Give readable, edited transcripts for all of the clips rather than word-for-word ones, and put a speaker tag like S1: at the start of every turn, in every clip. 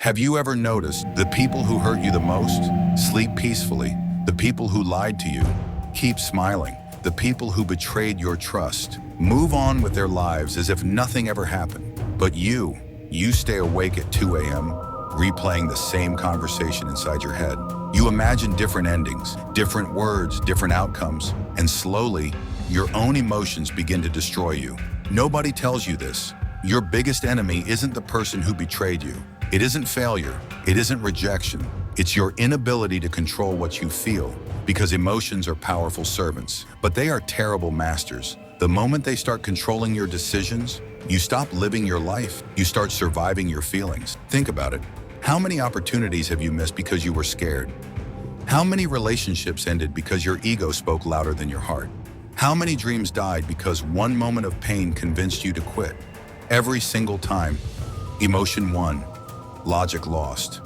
S1: Have you ever noticed the people who hurt you the most sleep peacefully? The people who lied to you keep smiling. The people who betrayed your trust move on with their lives as if nothing ever happened. But you stay awake at 2 a.m., replaying the same conversation inside your head. You imagine different endings, different words, different outcomes, and slowly, your own emotions begin to destroy you. Nobody tells you this. Your biggest enemy isn't the person who betrayed you. It isn't failure. It isn't rejection. It's your inability to control what you feel, because emotions are powerful servants, but they are terrible masters. The moment they start controlling your decisions, you stop living your life. You start surviving your feelings. Think about it. How many opportunities have you missed because you were scared? How many relationships ended because your ego spoke louder than your heart? How many dreams died because one moment of pain convinced you to quit? Every single time, emotion won, logic lost.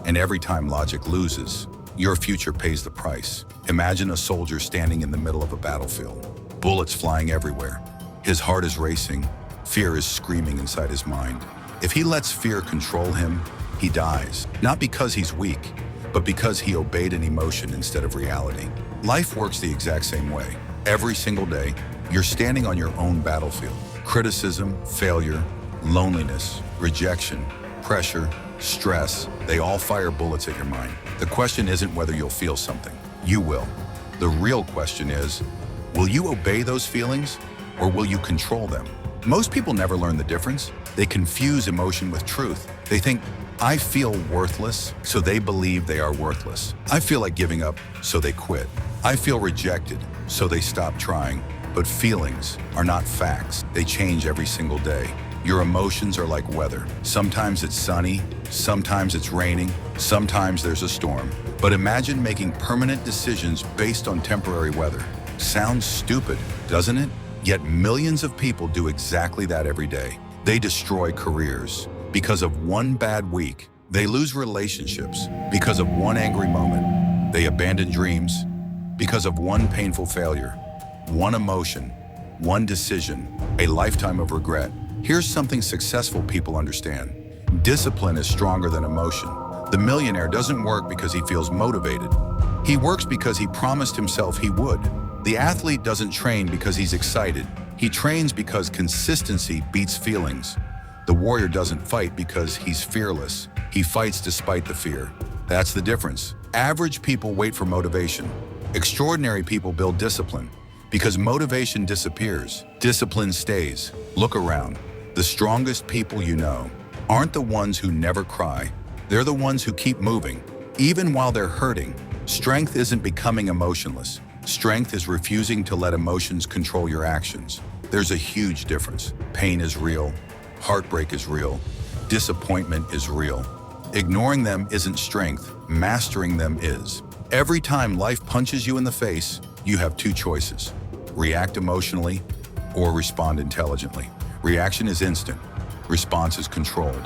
S1: And every time logic loses, your future pays the price. Imagine a soldier standing in the middle of a battlefield, bullets flying everywhere. His heart is racing, fear is screaming inside his mind. If he lets fear control him, he dies. Not because he's weak, but because he obeyed an emotion instead of reality. Life works the exact same way. Every single day, you're standing on your own battlefield. Criticism, failure, loneliness, rejection, pressure, stress, they all fire bullets at your mind. The question isn't whether you'll feel something. You will. The real question is, will you obey those feelings or will you control them? Most people never learn the difference. They confuse emotion with truth. They think, I feel worthless, so they believe they are worthless. I feel like giving up, so they quit. I feel rejected, so they stop trying. But feelings are not facts. They change every single day. Your emotions are like weather. Sometimes it's sunny, sometimes it's raining, sometimes there's a storm. But imagine making permanent decisions based on temporary weather. Sounds stupid, doesn't it? Yet millions of people do exactly that every day. They destroy careers because of one bad week. They lose relationships because of one angry moment. They abandon dreams because of one painful failure, one emotion, one decision, a lifetime of regret. Here's something successful people understand. Discipline is stronger than emotion. The millionaire doesn't work because he feels motivated. He works because he promised himself he would. The athlete doesn't train because he's excited. He trains because consistency beats feelings. The warrior doesn't fight because he's fearless. He fights despite the fear. That's the difference. Average people wait for motivation. Extraordinary people build discipline. Because motivation disappears, discipline stays. Look around. The strongest people you know aren't the ones who never cry. They're the ones who keep moving, even while they're hurting. Strength isn't becoming emotionless. Strength is refusing to let emotions control your actions. There's a huge difference. Pain is real. Heartbreak is real. Disappointment is real. Ignoring them isn't strength. Mastering them is. Every time life punches you in the face, you have two choices. React emotionally or respond intelligently. Reaction is instant. Response is controlled.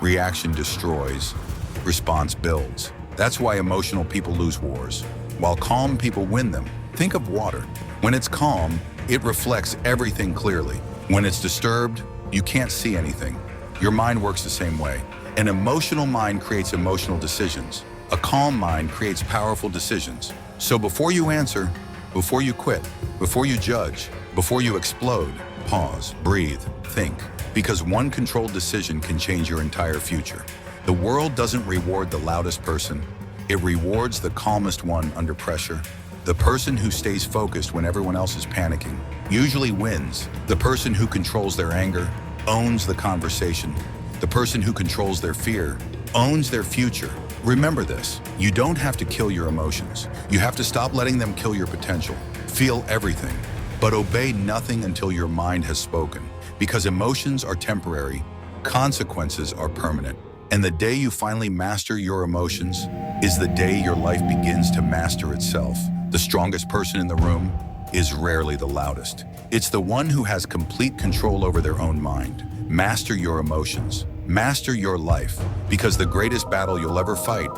S1: Reaction destroys. Response builds. That's why emotional people lose wars, while calm people win them. Think of water. When it's calm, it reflects everything clearly. When it's disturbed, you can't see anything. Your mind works the same way. An emotional mind creates emotional decisions. A calm mind creates powerful decisions. So before you answer, before you quit, before you judge, before you explode, pause, breathe, think. Because one controlled decision can change your entire future. The world doesn't reward the loudest person. It rewards the calmest one under pressure. The person who stays focused when everyone else is panicking usually wins. The person who controls their anger owns the conversation. The person who controls their fear owns their future. Remember this, you don't have to kill your emotions. You have to stop letting them kill your potential. Feel everything, but obey nothing until your mind has spoken. Because emotions are temporary, consequences are permanent. And the day you finally master your emotions is the day your life begins to master itself. The strongest person in the room is rarely the loudest. It's the one who has complete control over their own mind. Master your emotions. Master your life, because the greatest battle you'll ever fight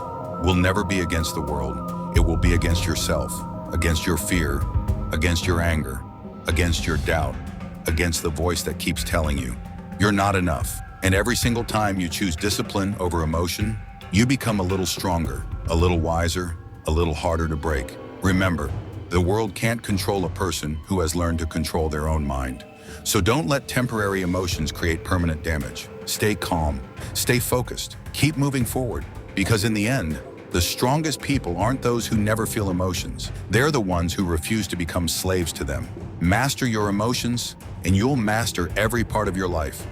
S1: will never be against the world. It will be against yourself, against your fear, against your anger, against your doubt, against the voice that keeps telling you, you're not enough, And every single time you choose discipline over emotion, you become a little stronger, a little wiser, a little harder to break. Remember, the world can't control a person who has learned to control their own mind. So don't let temporary emotions create permanent damage. Stay calm, stay focused, keep moving forward, because in the end, the strongest people aren't those who never feel emotions. They're the ones who refuse to become slaves to them. Master your emotions, and you'll master every part of your life.